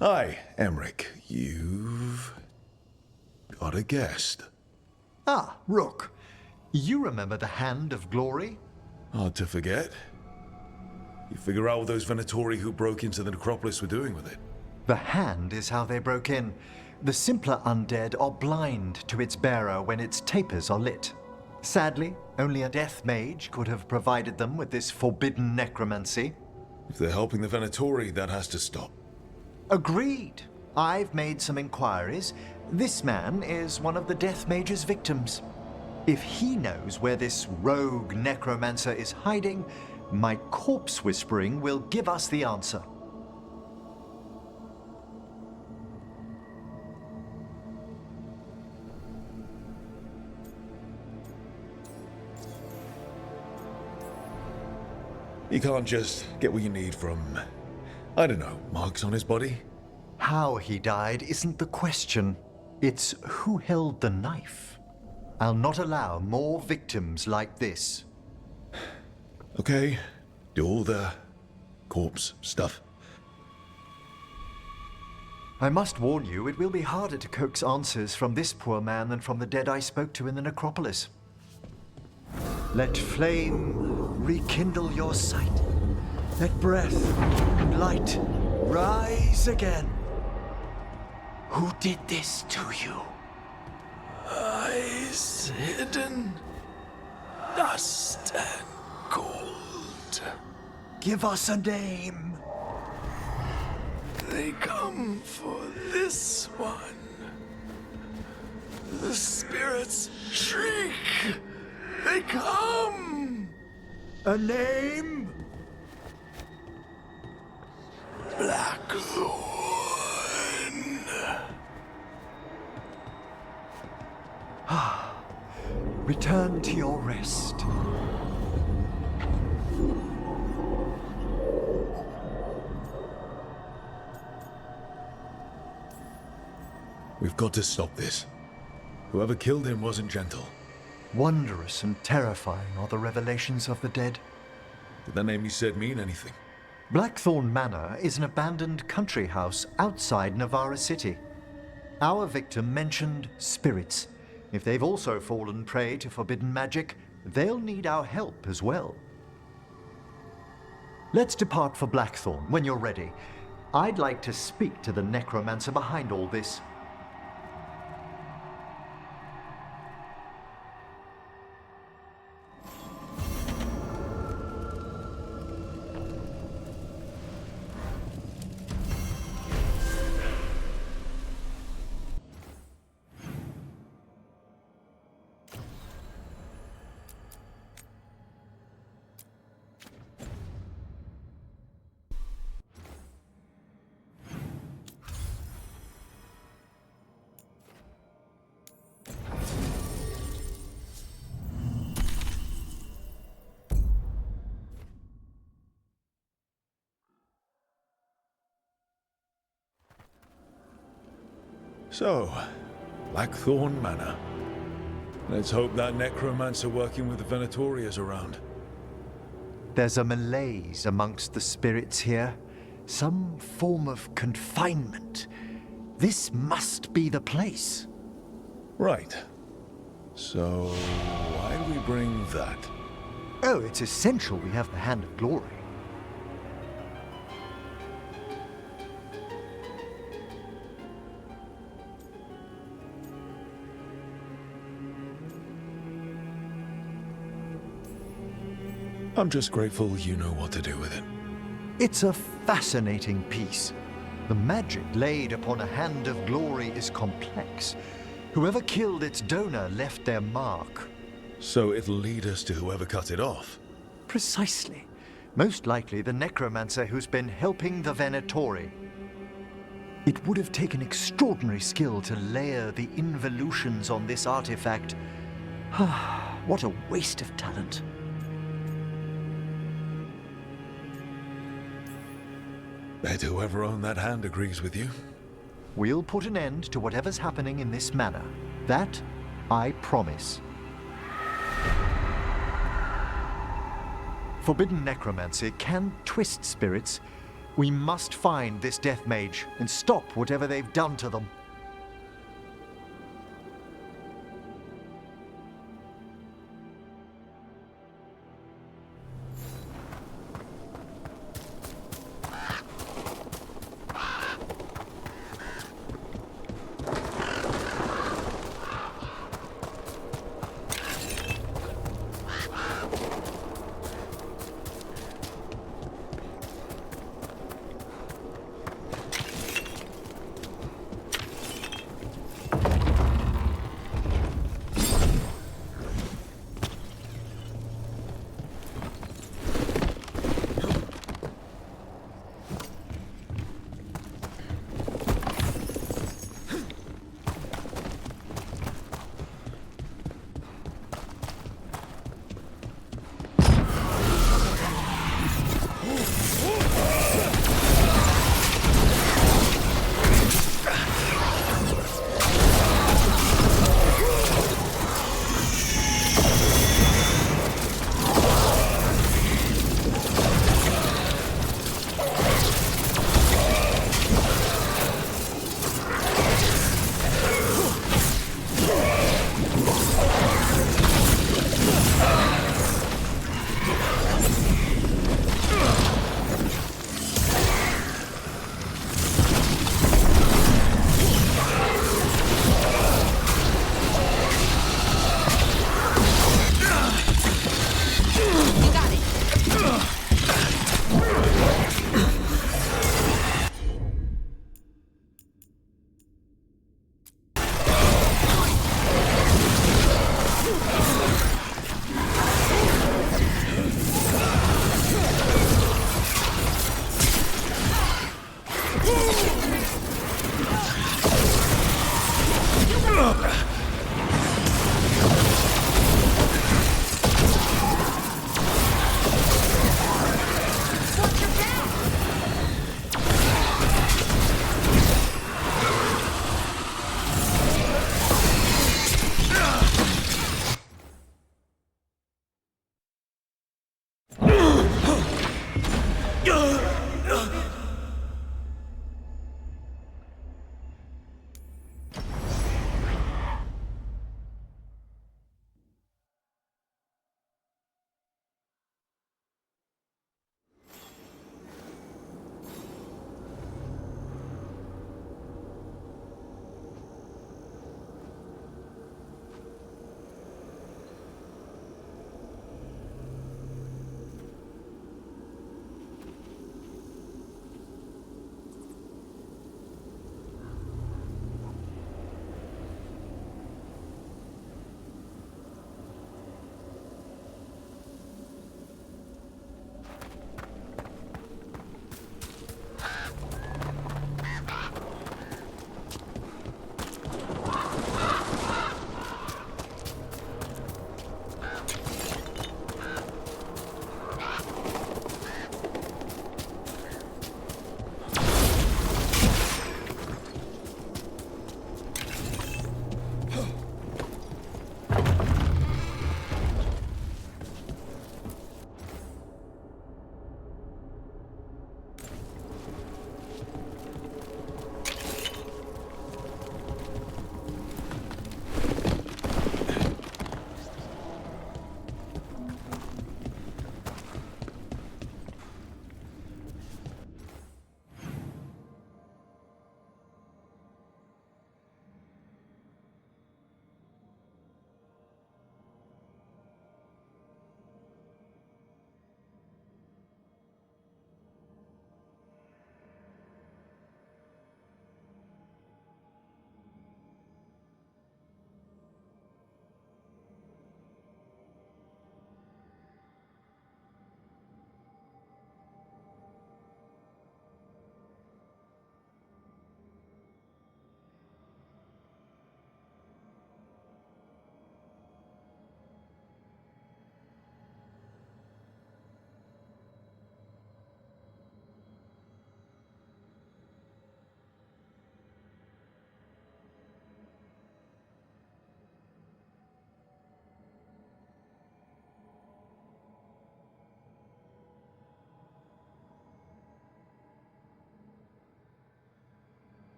Hi, Emmerich. You've got a guest. Ah, Rook. You remember the Hand of Glory? Hard to forget. You figure out what those Venatori who broke into the necropolis were doing with it? The Hand is how they broke in. The simpler undead are blind to its bearer when its tapers are lit. Sadly, only a death mage could have provided them with this forbidden necromancy. If they're helping the Venatori, that has to stop. Agreed. I've made some inquiries. This man is one of the death mage's victims. If he knows where this rogue necromancer is hiding, my corpse whispering will give us the answer. You can't just get what you need from, I don't know, marks on his body? How he died isn't the question. It's who held the knife. I'll not allow more victims like this. Okay, do all the corpse stuff. I must warn you, it will be harder to coax answers from this poor man than from the dead I spoke to in the necropolis. Let flame rekindle your sight. Let breath and light rise again. Who did this to you? Eyes hidden, dust and gold. Give us a name. They come for this one. The spirits shriek. They come. A name? Blackthorn. Return to your rest. We've got to stop this. Whoever killed him wasn't gentle. Wondrous and terrifying are the revelations of the dead. Did that name you said mean anything? Blackthorn Manor is an abandoned country house outside Navarra City. Our victim mentioned spirits. If they've also fallen prey to forbidden magic, they'll need our help as well. Let's depart for Blackthorn when you're ready. I'd like to speak to the necromancer behind all this. So, Blackthorn Manor. Let's hope that necromancer working with the Venatori is around. There's a malaise amongst the spirits here. Some form of confinement. This must be the place. Right. So, why do we bring that? Oh, it's essential we have the Hand of Glory. I'm just grateful you know what to do with it. It's a fascinating piece. The magic laid upon a Hand of Glory is complex. Whoever killed its donor left their mark. So it'll lead us to whoever cut it off. Precisely. Most likely the necromancer who's been helping the Venatori. It would have taken extraordinary skill to layer the involutions on this artifact. What a waste of talent. Bet whoever owned that hand agrees with you. We'll put an end to whatever's happening in this manor. That, I promise. Forbidden necromancy can twist spirits, We must find this death mage and stop whatever they've done to them.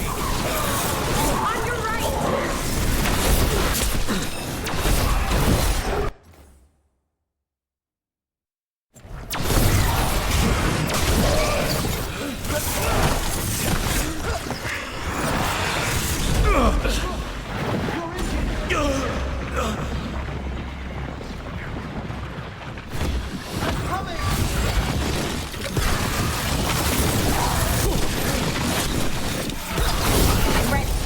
On your right! I'm ready. Something's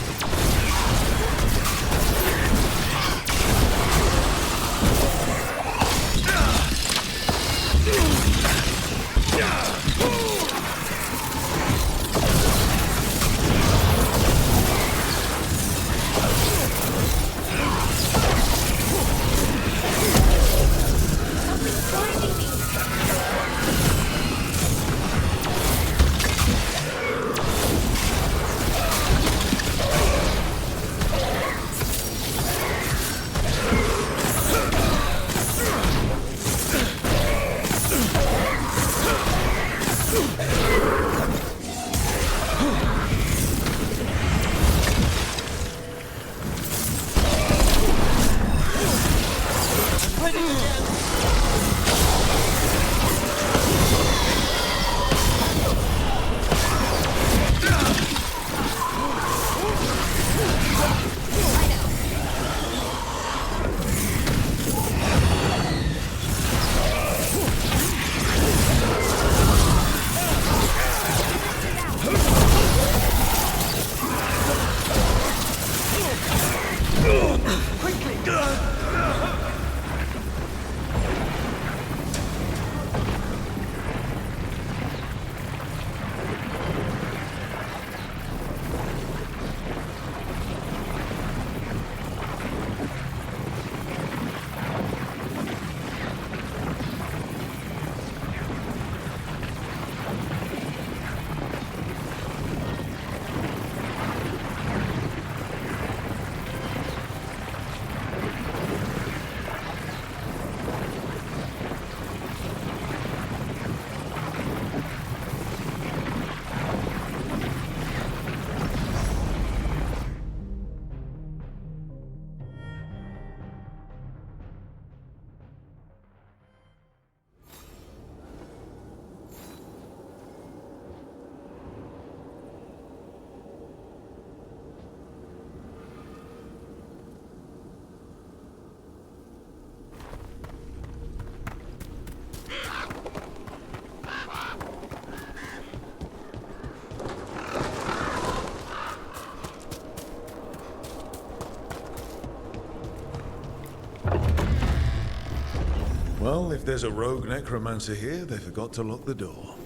blinding me. Well, if there's a rogue necromancer here, they forgot to lock the door.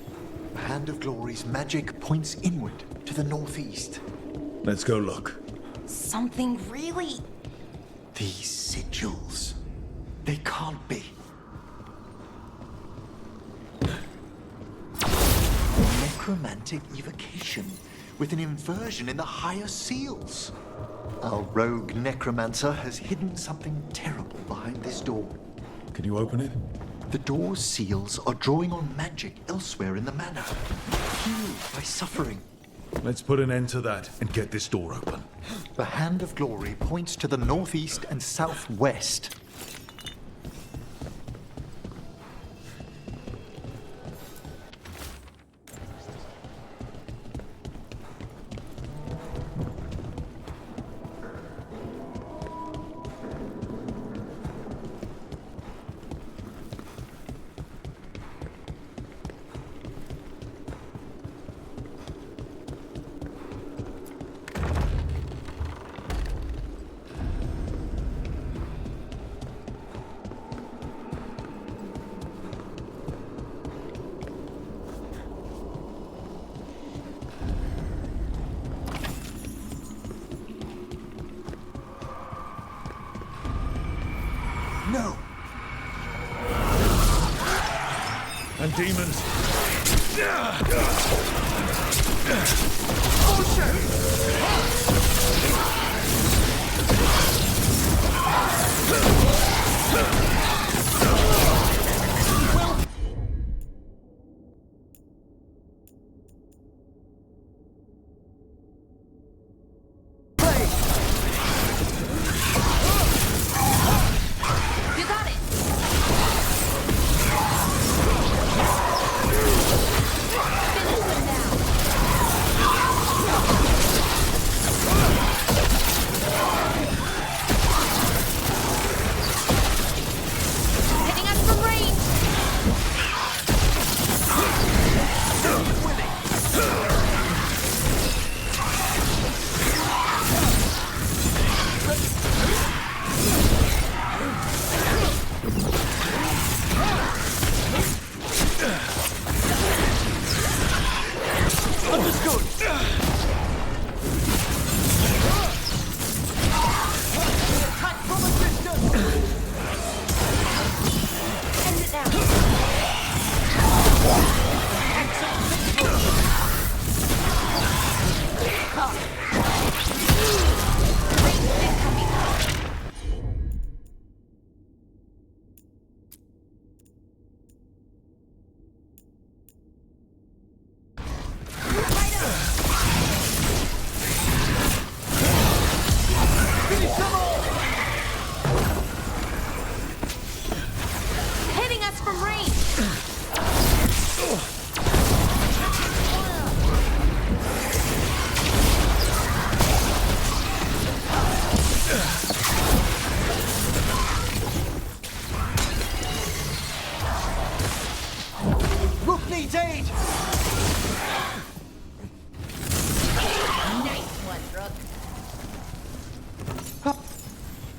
The Hand of Glory's magic points inward to the northeast. Let's go look. Something really... These sigils. They can't be. Necromantic evocation with an inversion in the higher seals. Our rogue necromancer has hidden something terrible behind this door. Can you open it? The door's seals are drawing on magic elsewhere in the manor, fueled by suffering. Let's put an end to that and get this door open. The Hand of Glory points to the northeast and southwest. No! And demons.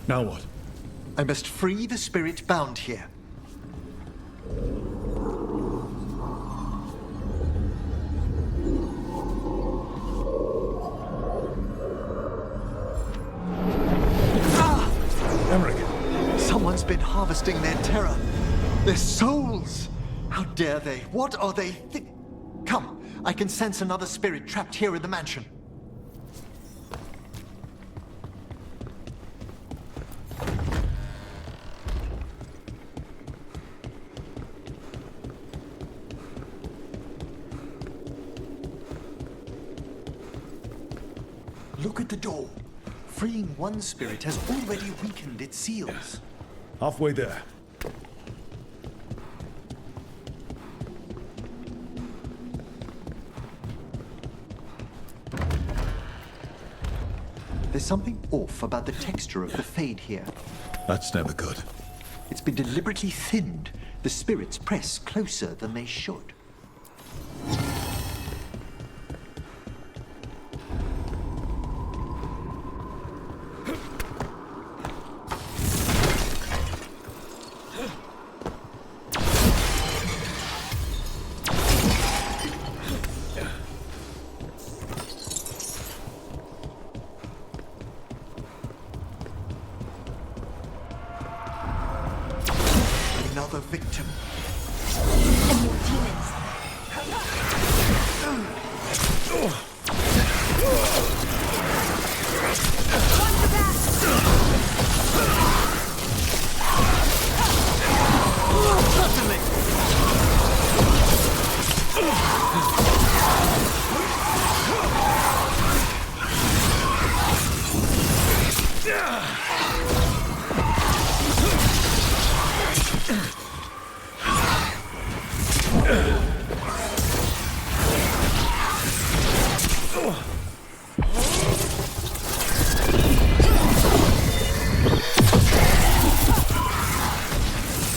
Now what? I must free the spirit bound here. Emmerich! Someone's been harvesting their terror. Their souls! How dare they? What are they Come, I can sense another spirit trapped here in the mansion. Look at the door. Freeing one spirit has already weakened its seals. Halfway there. There's something off about the texture of the fade here. That's never good. It's been deliberately thinned. The spirits press closer than they should. Another victim. And more demons. Watch your back!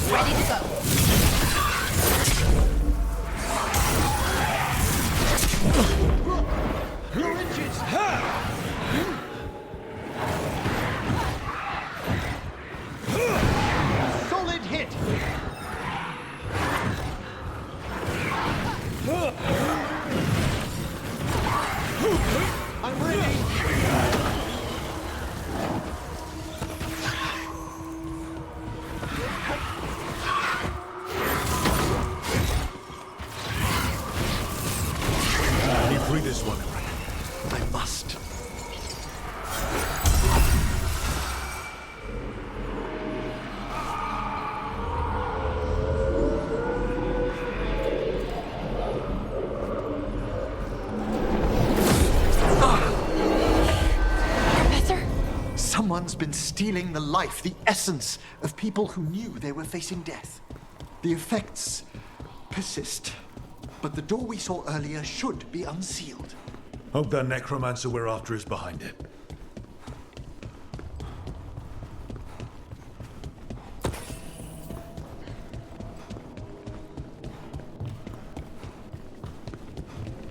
Ready to go. Solid hit! I'm ready! I need free this one, Emmerich. I must. Professor? Someone's been stealing the life, the essence of people who knew they were facing death. The effects persist, but the door we saw earlier should be unsealed. Hope that necromancer we're after is behind it.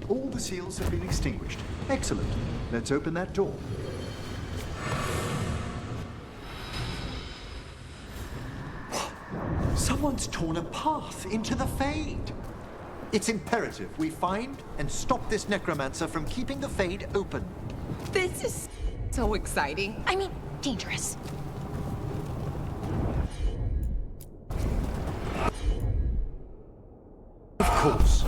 All the seals have been extinguished. Excellent. Let's open that door. Someone's torn a path into the Fade. It's imperative we find and stop this necromancer from keeping the Fade open. This is so exciting. I mean, dangerous. Of course.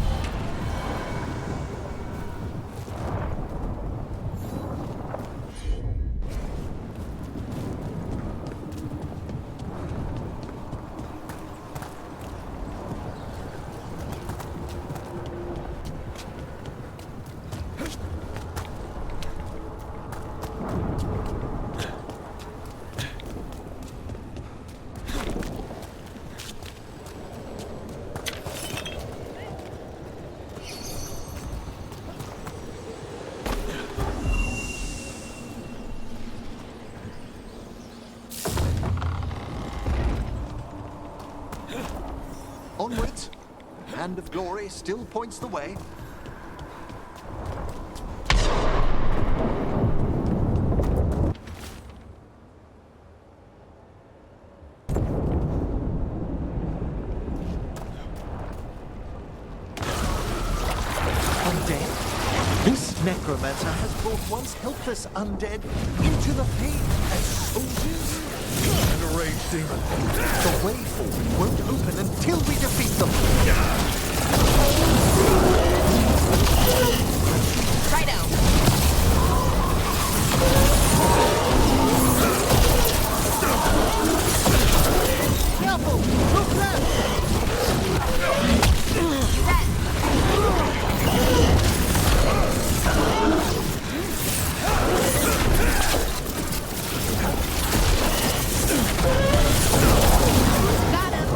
Onwards. The hand of glory still points the way. once helpless undead into the Fade as soldiers? And a rage demon. The way forward won't open until we defeat them. Right out. Careful! Look left! Got him.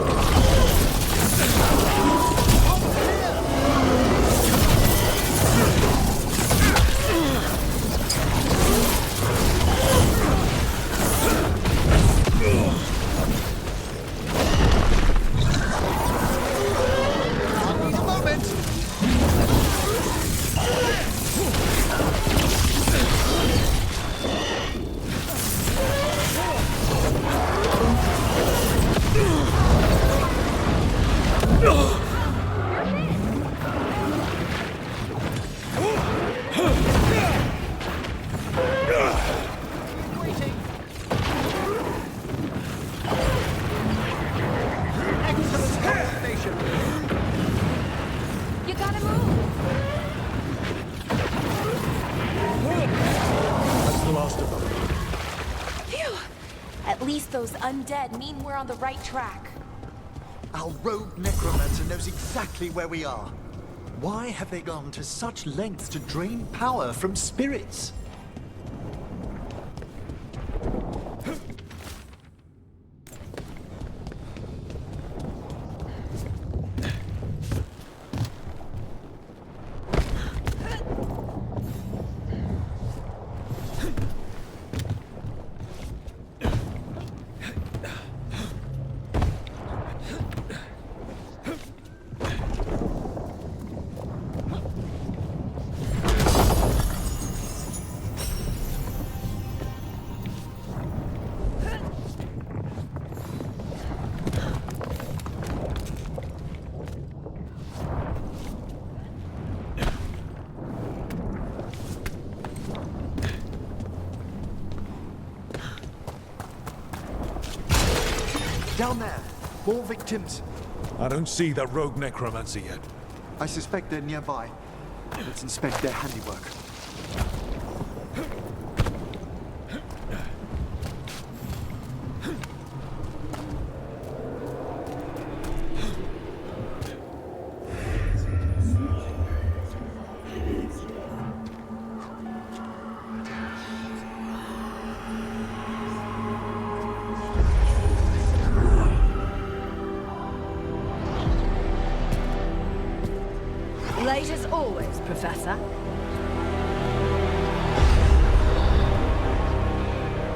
I'll need a moment. Excellent coordination. You gotta move. That's the last of them. Phew. At least those undead mean we're on the right track. Our rogue necromancer knows exactly where we are. Why have they gone to such lengths to drain power from spirits? Down there, more victims. I don't see that rogue necromancer yet. I suspect they're nearby. Let's inspect their handiwork. Late as always, Professor.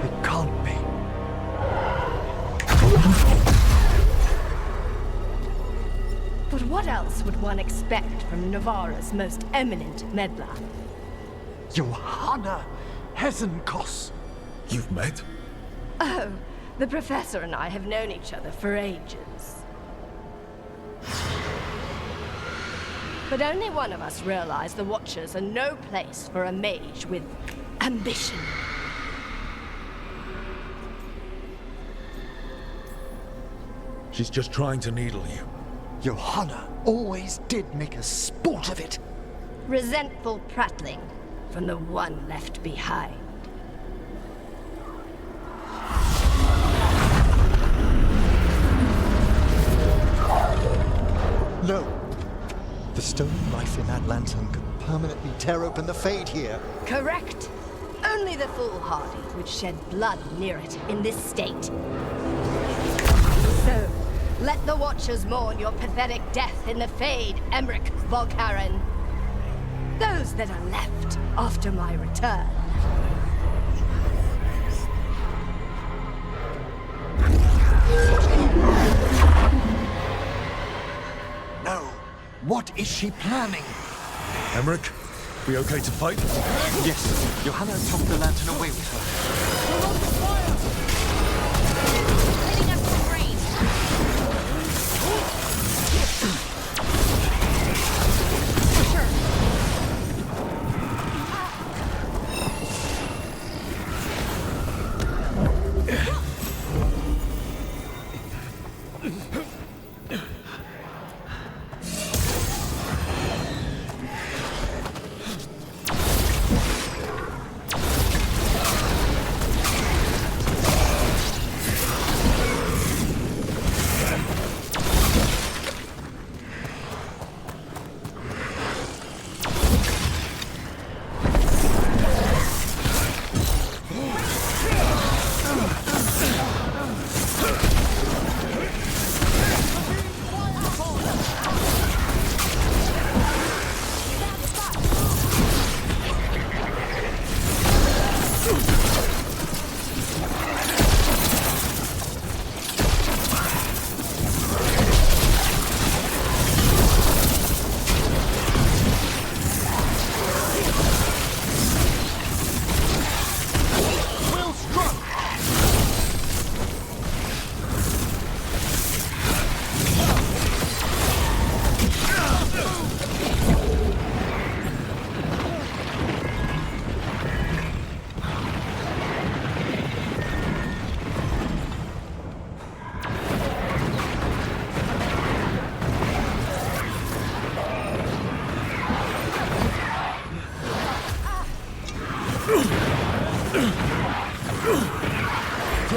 It can't be. But what else would one expect from Navarra's most eminent meddler? Johanna Hesenkos. You've met? Oh, the Professor and I have known each other for ages. But only one of us realized the Watchers are no place for a mage with ambition. She's just trying to needle you. Johanna always did make a sport of it. Resentful prattling from the one left behind. No. The stone knife in that lantern could permanently tear open the Fade here. Correct. Only the foolhardy would shed blood near it in this state. So, let the Watchers mourn your pathetic death in the Fade, Emmerich Volkaren. Those that are left after my return. No. What is she planning? Emmerich, we okay to fight? Yes, Johanna took the lantern away with her. Hitting us with rain. For sure.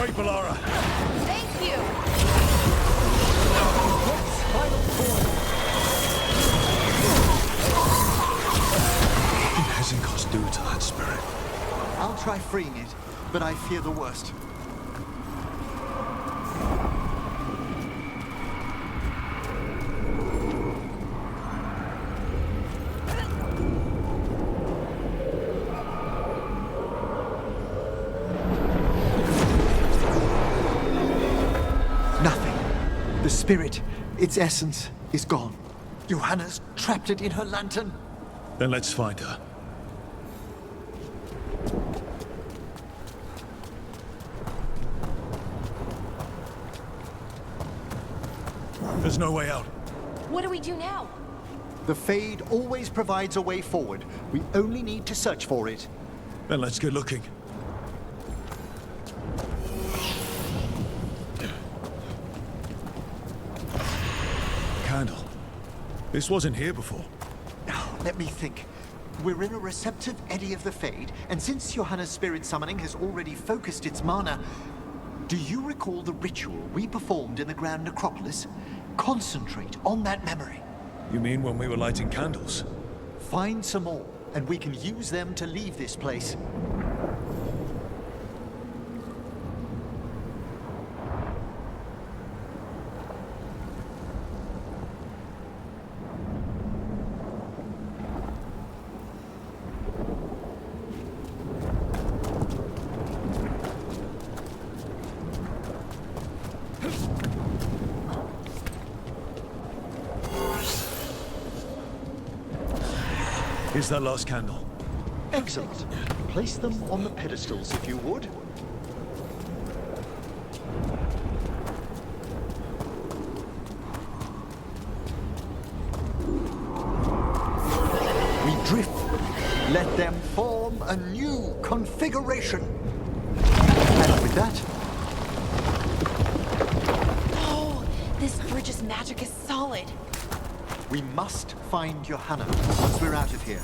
great, Valara. Thank you! What did Hezenkos do to that spirit? I'll try freeing it, but I fear the worst. Nothing. The spirit, its essence, is gone. Johanna's trapped it in her lantern. Then let's find her. There's no way out. What do we do now? The Fade always provides a way forward. We only need to search for it. Then let's get looking. Candle. This wasn't here before. Now, let me think. We're in a receptive eddy of the Fade, and since Johanna's spirit summoning has already focused its mana, do you recall the ritual we performed in the Grand Necropolis? Concentrate on that memory. You mean when we were lighting candles? Find some more, and we can use them to leave this place. Here's that last candle. Excellent. Place them on the pedestals, if you would. We drift. Let them form a new configuration. And with that, Oh, this bridge's magic is solid. we must find Johanna once we're out of here.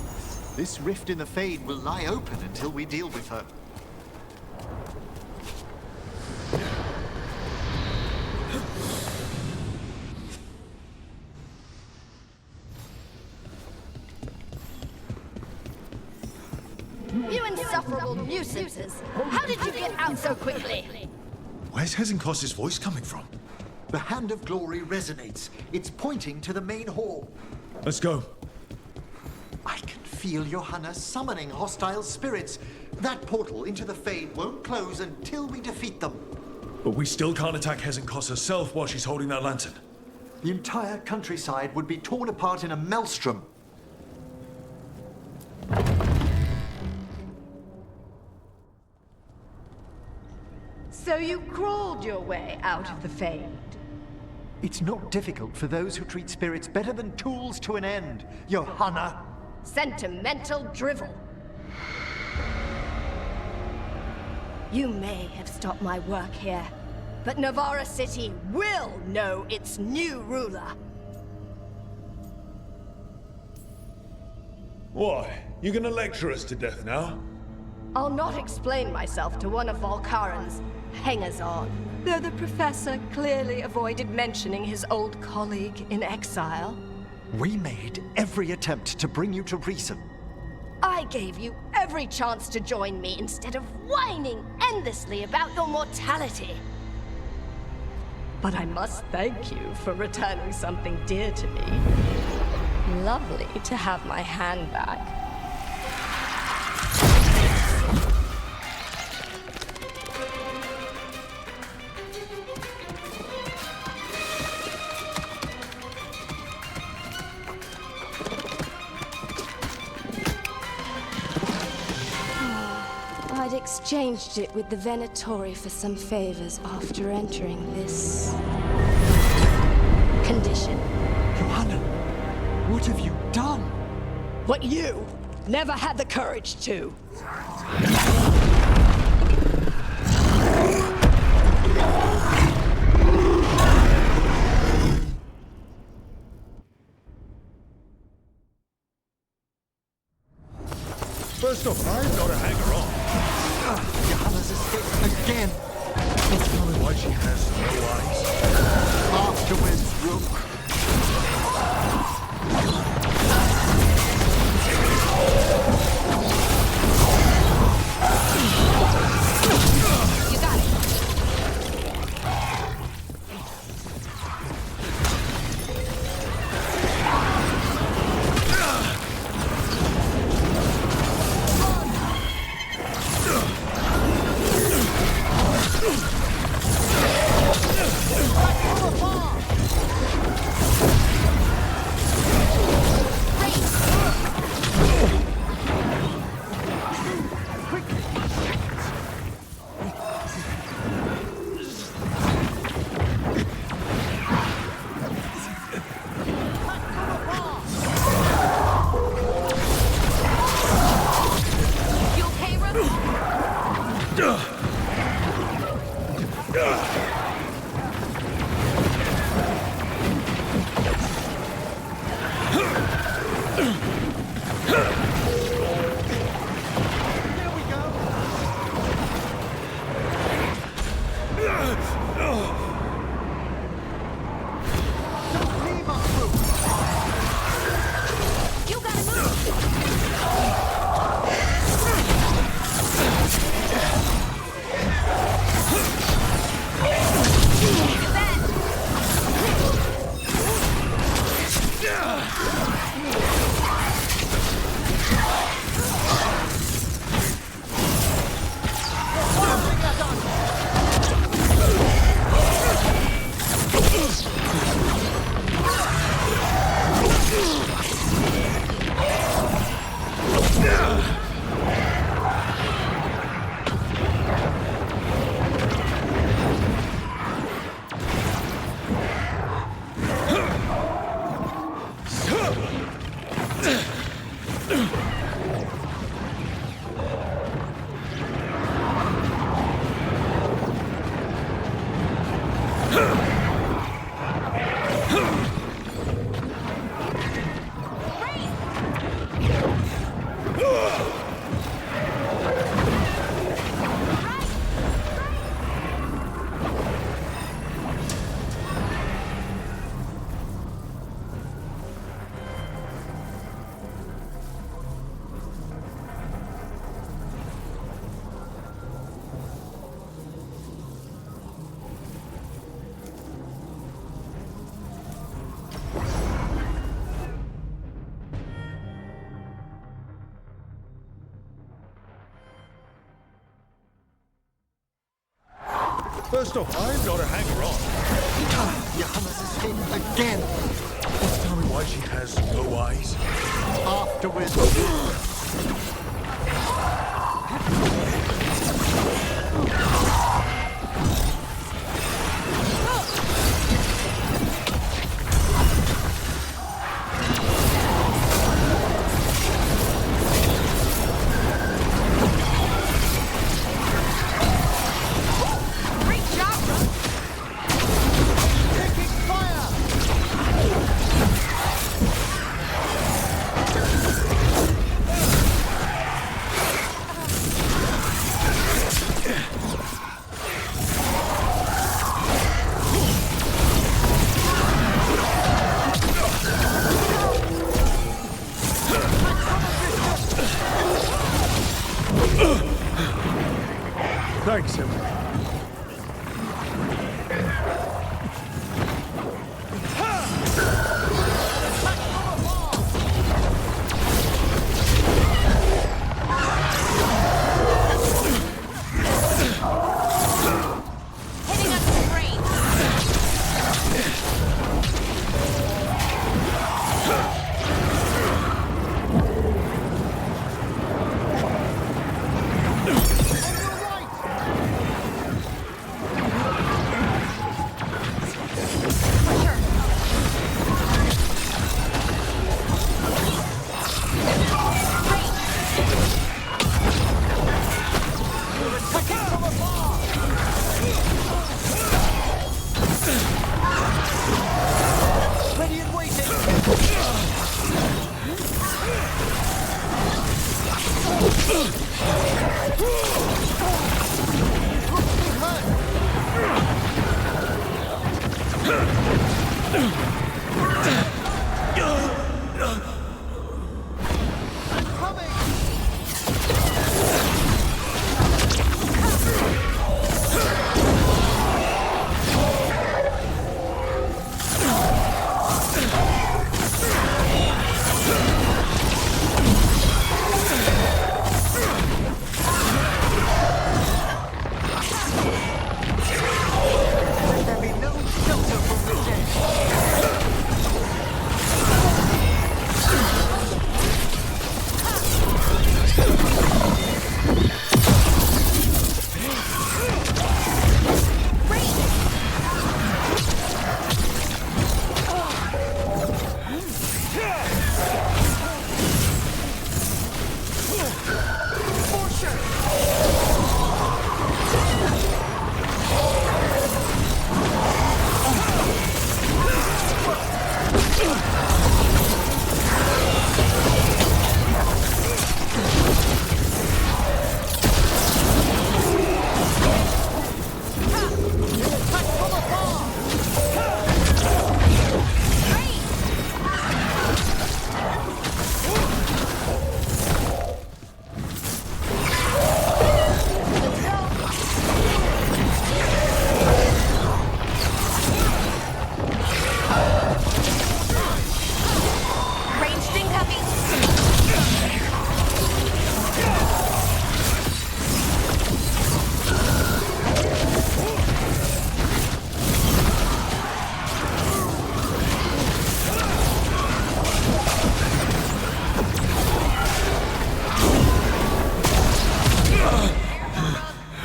This rift in the Fade will lie open until we deal with her. You insufferable nuisances! How did you get out so quickly? Where's Hezenkos' voice coming from? The Hand of Glory resonates. It's pointing to the main hall. Let's go. I can feel Johanna summoning hostile spirits. That portal into the Fade won't close until we defeat them. But we still can't attack Hezenkos herself while she's holding that lantern. The entire countryside would be torn apart in a maelstrom. So you crawled your way out of the Fade? It's not difficult for those who treat spirits better than tools to an end, Johanna. Sentimental drivel. You may have stopped my work here, but Navarra City will know its new ruler. What? You gonna lecture us to death now? I'll not explain myself to one of Volkaren's hangers-on, though the professor clearly avoided mentioning his old colleague in exile. We made every attempt to bring you to reason. I gave you every chance to join me instead of whining endlessly about your mortality. But I must thank you for returning something dear to me. Lovely to have my hand back. I'd exchanged it with the Venatori for some favors after entering this condition. Johanna, what have you done? What you never had the courage to. First off, I'm not a hanger-on. Johanna's escaped again. Tell me why she has no eyes. Afterwards, Rook. You got it. You okay, Rook? You gotta move. Look at that. First off, I'm not a hanger-on. Johannes' hit again. Tell me why she has no eyes. Afterwards, Great job, Rook. taking fire. Thanks, Emily. Hitting us with brains. Ready and waiting. Look, be hurt.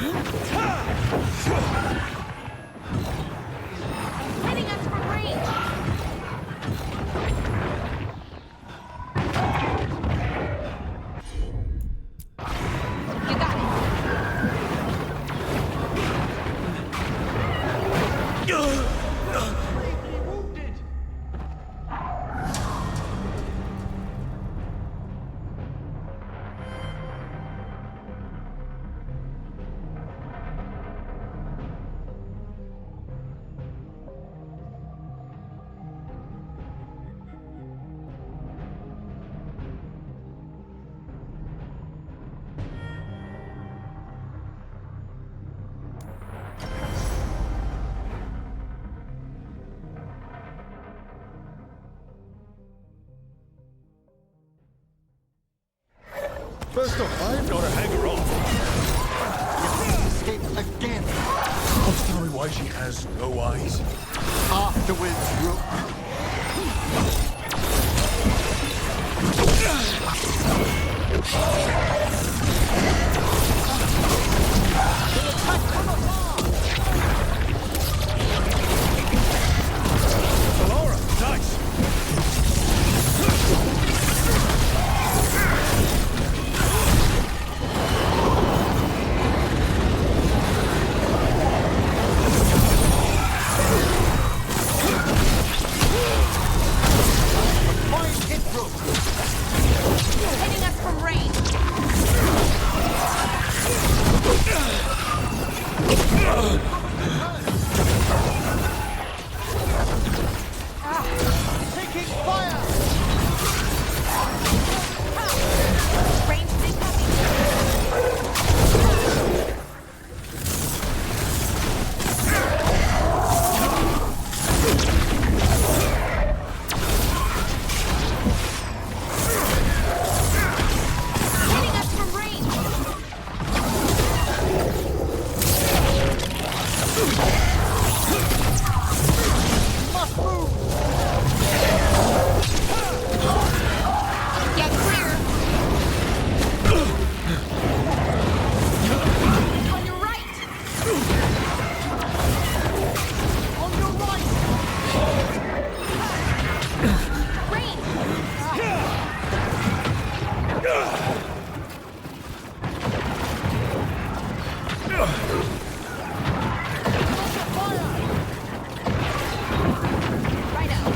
Hitting us from range! You got it. First off, I'm not a hanger-on. Escape again. Want to tell me why she has no eyes? Afterwards, Rook. Laura, nice! Hitting us from range! Taking fire! Range incoming! Hitting us from range! Must move! Get clear! On your right! On your right! Range! Right out!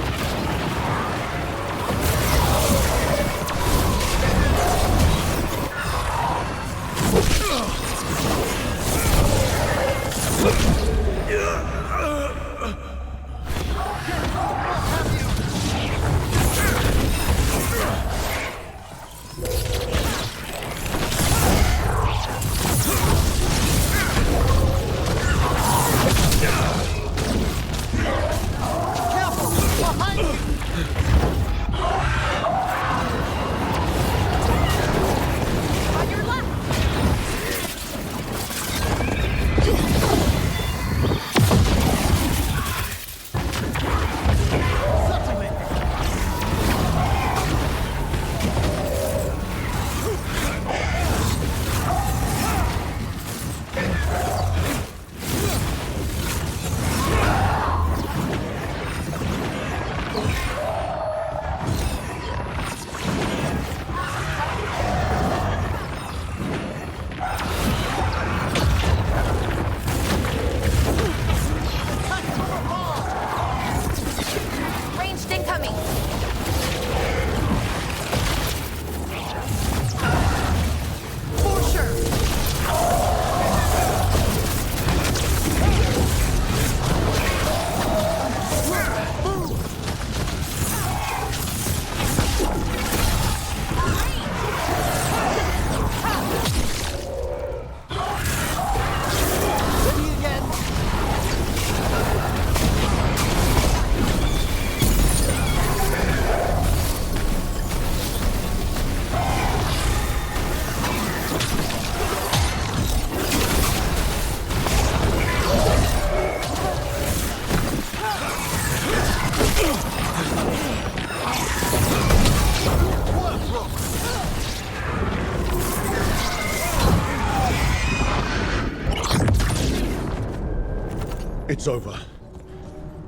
It's over.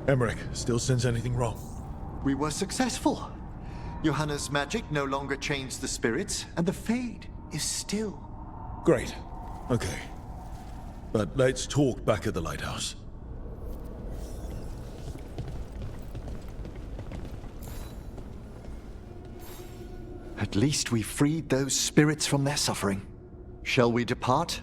Emmerich still sense anything wrong? We were successful. Johanna's magic no longer changed the spirits, and the Fade is still. Great. Okay. But let's talk back at the lighthouse. At least we freed those spirits from their suffering. Shall we depart?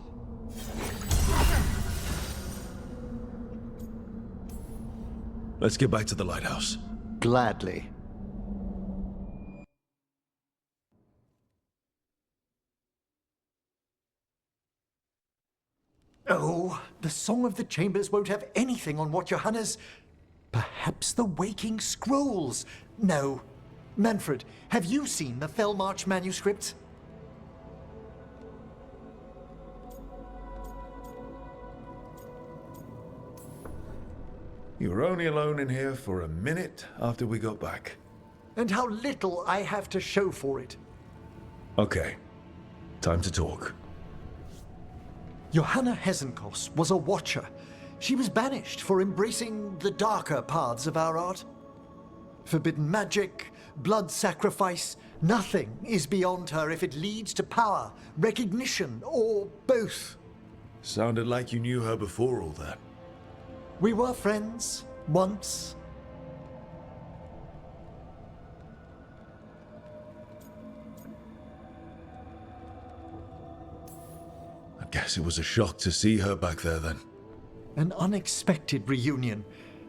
Let's get back to the lighthouse. Gladly. Oh, the Song of the Chambers won't have anything on what Johanna's... Perhaps the Waking Scrolls? No. Manfred, have you seen the Fellmarch manuscripts? You were only alone in here for a minute after we got back. And how little I have to show for it. Okay. Time to talk. Johanna Hesenkos was a watcher. She was banished for embracing the darker paths of our art. Forbidden magic, blood sacrifice, nothing is beyond her if it leads to power, recognition, or both. Sounded like you knew her before all that. We were friends, once. I guess it was a shock to see her back there then. An unexpected reunion.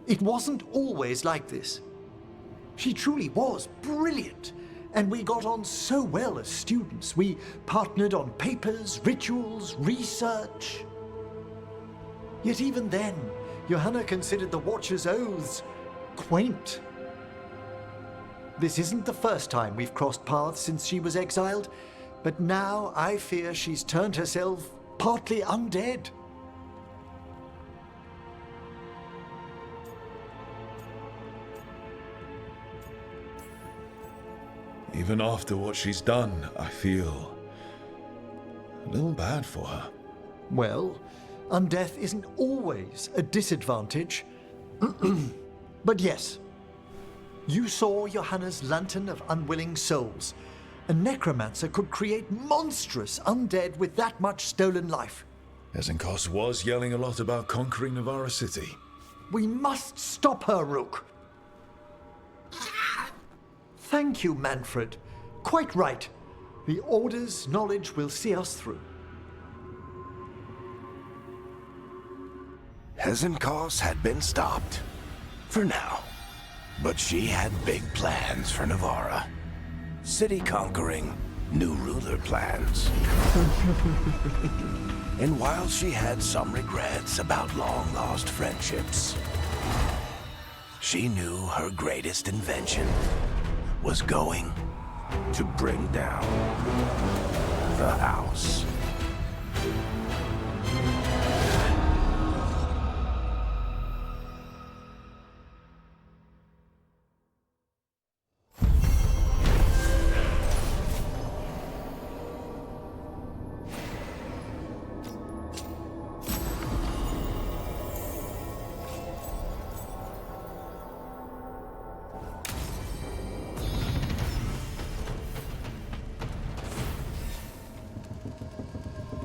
It wasn't always like this. She truly was brilliant, and we got on so well as students. We partnered on papers, rituals, research. Yet even then, Johanna considered the Watcher's oaths quaint. This isn't the first time we've crossed paths since she was exiled, but now I fear she's turned herself partly undead. Even after what she's done, I feel a little bad for her. Well, undeath isn't always a disadvantage. But yes, you saw Johanna's Lantern of Unwilling Souls. A necromancer could create monstrous undead with that much stolen life. Hesenkos was yelling a lot about conquering Navarra City. We must stop her, Rook. Thank you, Manfred. Quite right. The Order's knowledge will see us through. Hesenkos had been stopped. For now. But she had big plans for Navarra. City conquering, new ruler plans. And while she had some regrets about long-lost friendships, she knew her greatest invention was going to bring down the house.